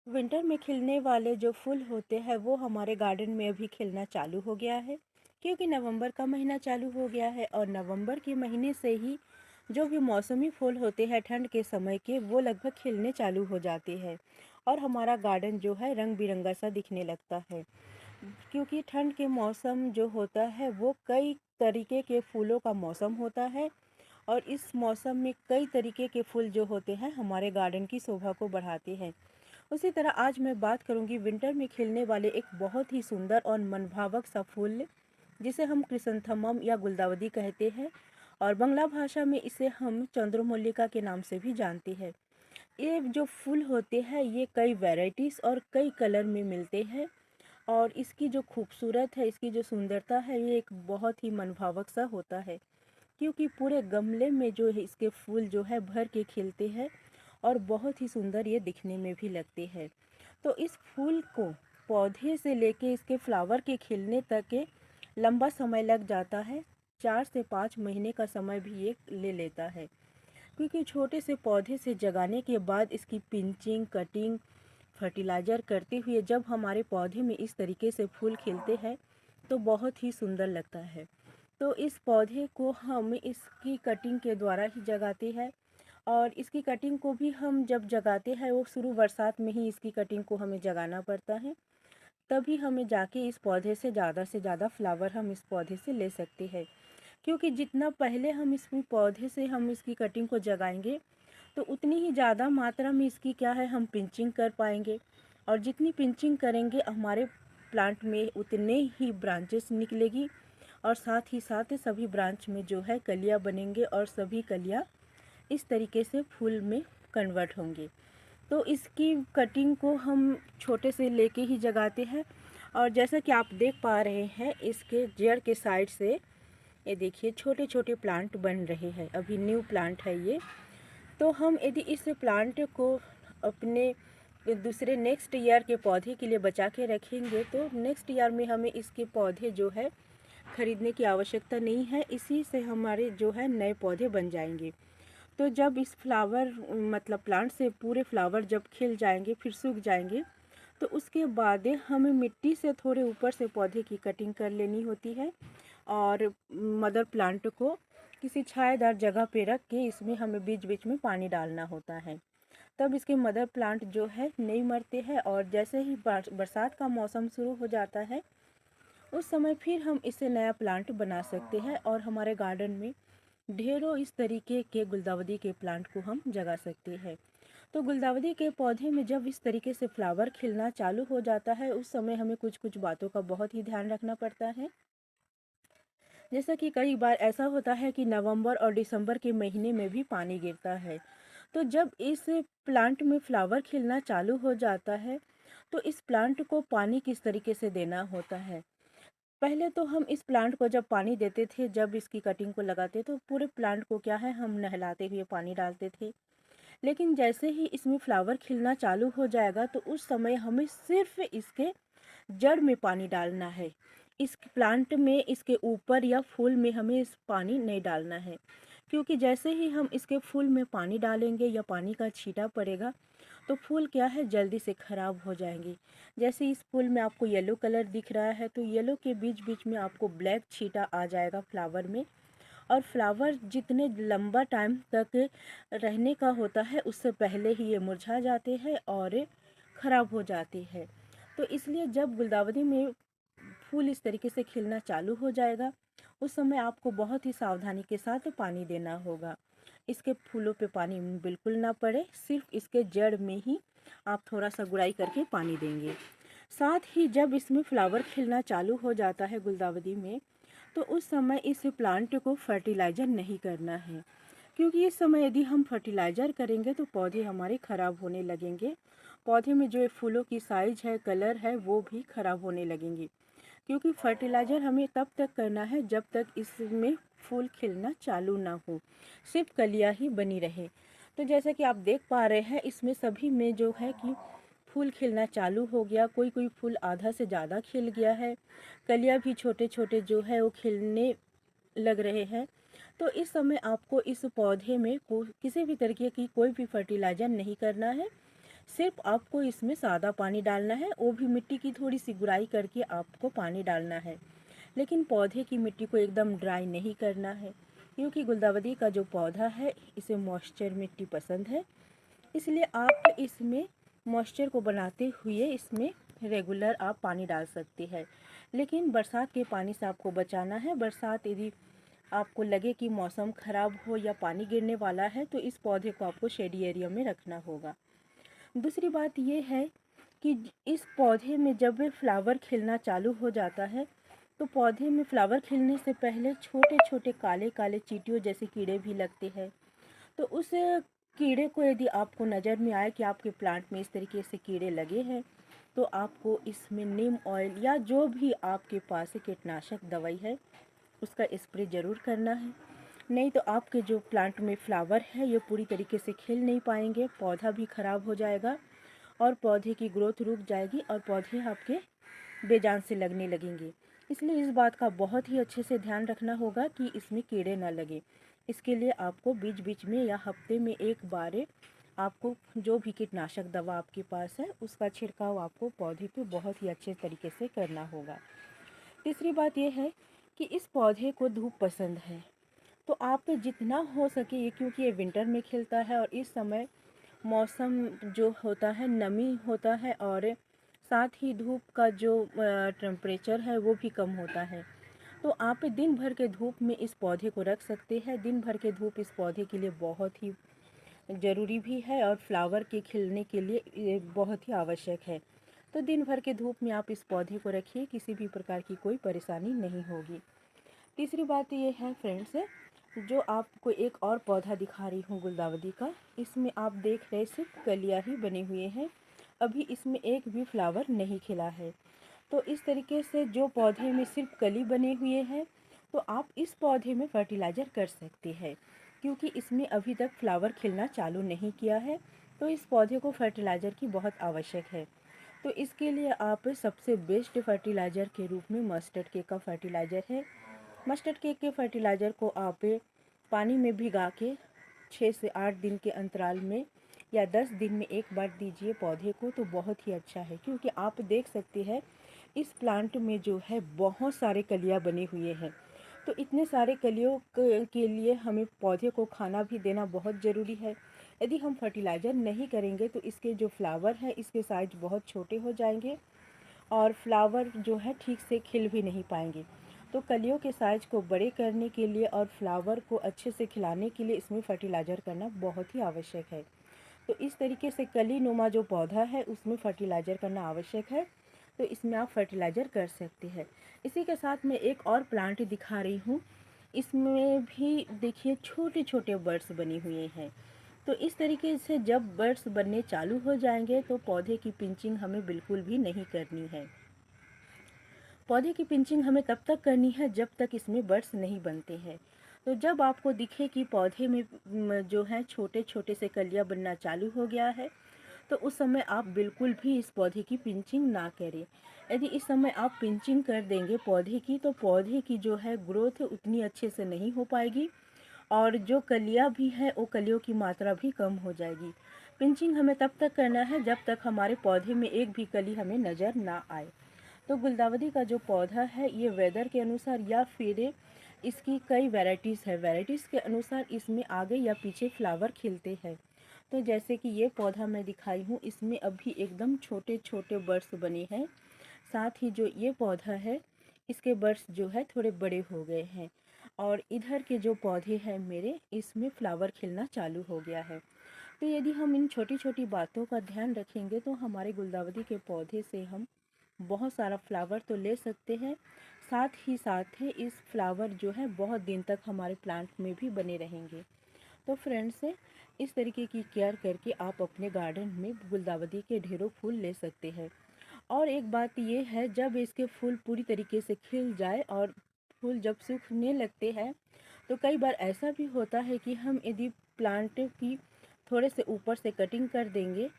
Winter में खिलने वाले जो फूल होते हैं वो हमारे गार्डन में अभी खिलना चालू हो गया है, क्योंकि नवंबर का महीना चालू हो गया है और नवंबर के महीने से ही जो भी मौसमी फूल होते हैं ठंड के समय के वो लगभग खिलने चालू हो जाते हैं और हमारा गार्डन जो है रंग बिरंगा सा दिखने लगता है। क्योंकि ठंड के मौसम जो होता है वो कई तरीके के फूलों का मौसम होता है और इस मौसम में कई तरीके के फूल जो होते हैं हमारे गार्डन की शोभा को बढ़ाते हैं। उसी तरह आज मैं बात करूंगी विंटर में खिलने वाले एक बहुत ही सुंदर और मनभावक सा फूल जिसे हम क्रिसैंथेमम या गुलदाउदी कहते हैं और बांग्ला भाषा में इसे हम चंद्रमल्लिका के नाम से भी जानते हैं। ये जो फूल होते हैं ये कई वैरायटीज़ और कई कलर में मिलते हैं और इसकी जो खूबसूरत है, इसकी जो सुंदरता है, ये एक बहुत ही मनभावक सा होता है, क्योंकि पूरे गमले में जो है इसके फूल जो है भर के खिलते हैं और बहुत ही सुंदर ये दिखने में भी लगते हैं। तो इस फूल को पौधे से लेके इसके फ्लावर के खिलने तक के लंबा समय लग जाता है। 4 से 5 महीने का समय भी ये ले लेता है, क्योंकि छोटे से पौधे से जगाने के बाद इसकी पिंचिंग, कटिंग, फर्टिलाइज़र करते हुए जब हमारे पौधे में इस तरीके से फूल खिलते हैं तो बहुत ही सुंदर लगता है। तो इस पौधे को हम इसकी कटिंग के द्वारा ही जगाते हैं और इसकी कटिंग को भी हम जब जगाते हैं वो शुरू बरसात में ही इसकी कटिंग को हमें जगाना पड़ता है, तभी हमें जाके इस पौधे से ज़्यादा फ्लावर हम इस पौधे से ले सकते हैं। क्योंकि जितना पहले हम इस पौधे से हम इसकी कटिंग को जगाएंगे तो उतनी ही ज़्यादा मात्रा में इसकी क्या है हम पिंचिंग कर पाएंगे और जितनी पिंचिंग करेंगे हमारे प्लांट में उतने ही ब्रांचेस निकलेगी और साथ ही साथ सभी ब्रांच में जो है कलियाँ बनेंगे और सभी कलियाँ इस तरीके से फूल में कन्वर्ट होंगे। तो इसकी कटिंग को हम छोटे से लेके ही जगाते हैं और जैसा कि आप देख पा रहे हैं इसके जड़ के साइड से ये देखिए छोटे छोटे प्लांट बन रहे हैं, अभी न्यू प्लांट है ये। तो हम यदि इस प्लांट को अपने दूसरे नेक्स्ट ईयर के पौधे के लिए बचा के रखेंगे तो नेक्स्ट ईयर में हमें इसके पौधे जो है खरीदने की आवश्यकता नहीं है, इसी से हमारे जो है नए पौधे बन जाएंगे। तो जब इस फ्लावर मतलब प्लांट से पूरे फ्लावर जब खिल जाएंगे फिर सूख जाएंगे तो उसके बाद हमें मिट्टी से थोड़े ऊपर से पौधे की कटिंग कर लेनी होती है और मदर प्लांट को किसी छायादार जगह पे रख के इसमें हमें बीच बीच में पानी डालना होता है। तब इसके मदर प्लांट जो है नहीं मरते हैं और जैसे ही बरसात का मौसम शुरू हो जाता है उस समय फिर हम इससे नया प्लांट बना सकते हैं और हमारे गार्डन में ढेरों इस तरीके के गुलदाउदी के प्लांट को हम जगा सकते हैं। तो गुलदाउदी के पौधे में जब इस तरीके से फ्लावर खिलना चालू हो जाता है उस समय हमें कुछ कुछ बातों का बहुत ही ध्यान रखना पड़ता है। जैसा कि कई बार ऐसा होता है कि नवंबर और दिसंबर के महीने में भी पानी गिरता है। तो जब इस प्लांट में फ्लावर खिलना चालू हो जाता है तो इस प्लांट को पानी किस तरीके से देना होता है। पहले तो हम इस प्लांट को जब पानी देते थे, जब इसकी कटिंग को लगाते तो पूरे प्लांट को क्या है हम नहलाते हुए पानी डालते थे। लेकिन जैसे ही इसमें फ्लावर खिलना चालू हो जाएगा तो उस समय हमें सिर्फ इसके जड़ में पानी डालना है। इस प्लांट में इसके ऊपर या फूल में हमें इस पानी नहीं डालना है, क्योंकि जैसे ही हम इसके फूल में पानी डालेंगे या पानी का छींटा पड़ेगा तो फूल क्या है जल्दी से ख़राब हो जाएंगे। जैसे इस फूल में आपको येलो कलर दिख रहा है तो येलो के बीच बीच में आपको ब्लैक छींटा आ जाएगा फ्लावर में और फ्लावर जितने लंबा टाइम तक रहने का होता है उससे पहले ही ये मुरझा जाते हैं और ख़राब हो जाते हैं। तो इसलिए जब गुलदाउदी में फूल इस तरीके से खिलना चालू हो जाएगा उस समय आपको बहुत ही सावधानी के साथ पानी देना होगा। इसके फूलों पे पानी बिल्कुल ना पड़े, सिर्फ इसके जड़ में ही आप थोड़ा सा गुड़ाई करके पानी देंगे। साथ ही जब इसमें फ्लावर खिलना चालू हो जाता है गुलदाउदी में तो उस समय इस प्लांट को फर्टिलाइज़र नहीं करना है, क्योंकि इस समय यदि हम फर्टिलाइज़र करेंगे तो पौधे हमारे ख़राब होने लगेंगे। पौधे में जो फूलों की साइज है, कलर है, वो भी ख़राब होने लगेंगे, क्योंकि फर्टिलाइज़र हमें तब तक करना है जब तक इसमें फूल खिलना चालू ना हो, सिर्फ कलियाँ ही बनी रहे। तो जैसा कि आप देख पा रहे हैं इसमें सभी में जो है कि फूल खिलना चालू हो गया, कोई कोई फूल आधा से ज़्यादा खिल गया है, कलियाँ भी छोटे छोटे जो है वो खिलने लग रहे हैं। तो इस समय आपको इस पौधे में किसी भी तरीके की कोई भी फर्टिलाइज़र नहीं करना है, सिर्फ आपको इसमें सादा पानी डालना है, वो भी मिट्टी की थोड़ी सी गुड़ाई करके आपको पानी डालना है। लेकिन पौधे की मिट्टी को एकदम ड्राई नहीं करना है, क्योंकि गुलदावदी का जो पौधा है इसे मॉइस्चर मिट्टी पसंद है। इसलिए आप इसमें मॉइस्चर को बनाते हुए इसमें रेगुलर आप पानी डाल सकते हैं। लेकिन बरसात के पानी से आपको बचाना है। बरसात यदि आपको लगे कि मौसम ख़राब हो या पानी गिरने वाला है तो इस पौधे को आपको शेडी एरिया में रखना होगा। दूसरी बात ये है कि इस पौधे में जब फ्लावर खिलना चालू हो जाता है तो पौधे में फ्लावर खिलने से पहले छोटे छोटे काले काले चींटियों जैसे कीड़े भी लगते हैं। तो उस कीड़े को यदि आपको नज़र में आए कि आपके प्लांट में इस तरीके से कीड़े लगे हैं तो आपको इसमें नीम ऑयल या जो भी आपके पास कीटनाशक दवाई है उसका स्प्रे ज़रूर करना है। नहीं तो आपके जो प्लांट में फ्लावर है ये पूरी तरीके से खिल नहीं पाएंगे, पौधा भी ख़राब हो जाएगा और पौधे की ग्रोथ रुक जाएगी और पौधे आपके बेजान से लगने लगेंगे। इसलिए इस बात का बहुत ही अच्छे से ध्यान रखना होगा कि इसमें कीड़े ना लगे। इसके लिए आपको बीच बीच में या हफ्ते में एक बार आपको जो भी कीटनाशक दवा आपके पास है उसका छिड़काव आपको पौधे पे बहुत ही अच्छे तरीके से करना होगा। तीसरी बात यह है कि इस पौधे को धूप पसंद है, तो आप जितना हो सके ये, क्योंकि ये विंटर में खिलता है और इस समय मौसम जो होता है नमी होता है और साथ ही धूप का जो टेम्परेचर है वो भी कम होता है। तो आप दिन भर के धूप में इस पौधे को रख सकते हैं। दिन भर के धूप इस पौधे के लिए बहुत ही ज़रूरी भी है और फ्लावर के खिलने के लिए ये बहुत ही आवश्यक है। तो दिन भर के धूप में आप इस पौधे को रखिए, किसी भी प्रकार की कोई परेशानी नहीं होगी। तीसरी बात ये है फ्रेंड्स, जो आपको एक और पौधा दिखा रही हूँ गुलदावदी का, इसमें आप देख रहे सिर्फ कलियाँ ही बने हुए हैं, अभी इसमें एक भी फ्लावर नहीं खिला है। तो इस तरीके से जो पौधे में सिर्फ कली बने हुए हैं तो आप इस पौधे में फर्टिलाइज़र कर सकते हैं, क्योंकि इसमें अभी तक फ्लावर खिलना चालू नहीं किया है। तो इस पौधे को फर्टिलाइज़र की बहुत आवश्यक है। तो इसके लिए आप सबसे बेस्ट फर्टिलाइज़र के रूप में मस्टर्ड केक का फर्टिलाइज़र है। मस्टर्ड केक के फर्टिलाइज़र को आप पानी में भिगा के 6 से 8 दिन के अंतराल में या 10 दिन में एक बार दीजिए पौधे को, तो बहुत ही अच्छा है। क्योंकि आप देख सकते हैं इस प्लांट में जो है बहुत सारे कलियां बने हुए हैं। तो इतने सारे कलियों के लिए हमें पौधे को खाना भी देना बहुत ज़रूरी है। यदि हम फर्टिलाइज़र नहीं करेंगे तो इसके जो फ्लावर है इसके साइज बहुत छोटे हो जाएंगे और फ्लावर जो है ठीक से खिल भी नहीं पाएंगे। तो कलियों के साइज को बड़े करने के लिए और फ्लावर को अच्छे से खिलाने के लिए इसमें फर्टिलाइज़र करना बहुत ही आवश्यक है। तो इस तरीके से कली नुमा जो पौधा है उसमें फर्टिलाइज़र करना आवश्यक है। तो इसमें आप फर्टिलाइज़र कर सकते हैं। इसी के साथ मैं एक और प्लांट दिखा रही हूँ। इसमें भी देखिए छोटे छोटे बर्ड्स बने हुए हैं। तो इस तरीके से जब बर्ड्स बनने चालू हो जाएंगे तो पौधे की पिंचिंग हमें बिल्कुल भी नहीं करनी है। पौधे की पिंचिंग हमें तब तक करनी है जब तक इसमें बड्स नहीं बनते हैं। तो जब आपको दिखे कि पौधे में जो है छोटे छोटे से कलियां बनना चालू हो गया है तो उस समय आप बिल्कुल भी इस पौधे की पिंचिंग ना करें। यदि इस समय आप पिंचिंग कर देंगे पौधे की तो पौधे की जो है ग्रोथ उतनी अच्छे से नहीं हो पाएगी और जो कलियां भी है वो कलियों की मात्रा भी कम हो जाएगी। पिंचिंग हमें तब तक करना है जब तक हमारे पौधे में एक भी कली हमें नज़र ना आए। तो गुलदावदी का जो पौधा है ये वेदर के अनुसार या फिर इसकी कई वैरायटीज़ है, वैरायटीज़ के अनुसार इसमें आगे या पीछे फ्लावर खिलते हैं। तो जैसे कि ये पौधा मैं दिखाई हूँ इसमें अभी एकदम छोटे छोटे बड्स बने हैं। साथ ही जो ये पौधा है इसके बड्स जो है थोड़े बड़े हो गए हैं और इधर के जो पौधे हैं मेरे इसमें फ्लावर खिलना चालू हो गया है। तो यदि हम इन छोटी छोटी बातों का ध्यान रखेंगे तो हमारे गुलदावदी के पौधे से हम बहुत सारा फ्लावर तो ले सकते हैं, साथ ही इस फ्लावर जो है बहुत दिन तक हमारे प्लांट में भी बने रहेंगे। तो फ्रेंड्स इस तरीके की केयर करके आप अपने गार्डन में गुलदावदी के ढेरों फूल ले सकते हैं। और एक बात ये है जब इसके फूल पूरी तरीके से खिल जाए और फूल जब सूखने लगते हैं तो कई बार ऐसा भी होता है कि हम यदि प्लांट की थोड़े से ऊपर से कटिंग कर देंगे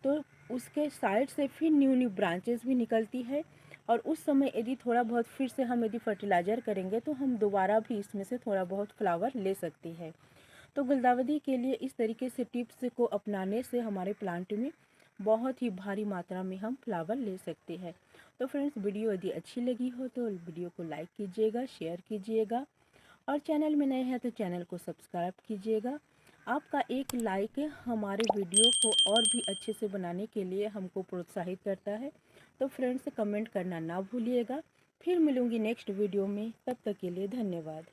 तो उसके साइड से फिर न्यू न्यू ब्रांचेस भी निकलती है और उस समय यदि थोड़ा बहुत फिर से हम यदि फर्टिलाइज़र करेंगे तो हम दोबारा भी इसमें से थोड़ा बहुत फ्लावर ले सकते हैं। तो गुलदावदी के लिए इस तरीके से टिप्स को अपनाने से हमारे प्लांट में बहुत ही भारी मात्रा में हम फ्लावर ले सकते हैं। तो फ्रेंड्स, वीडियो यदि अच्छी लगी हो तो वीडियो को लाइक कीजिएगा, शेयर कीजिएगा और चैनल में नए हैं तो चैनल को सब्सक्राइब कीजिएगा। आपका एक लाइक हमारे वीडियो को और भी अच्छे से बनाने के लिए हमको प्रोत्साहित करता है। तो फ्रेंड्स, कमेंट करना ना भूलिएगा। फिर मिलूंगी नेक्स्ट वीडियो में, तब तक के लिए धन्यवाद।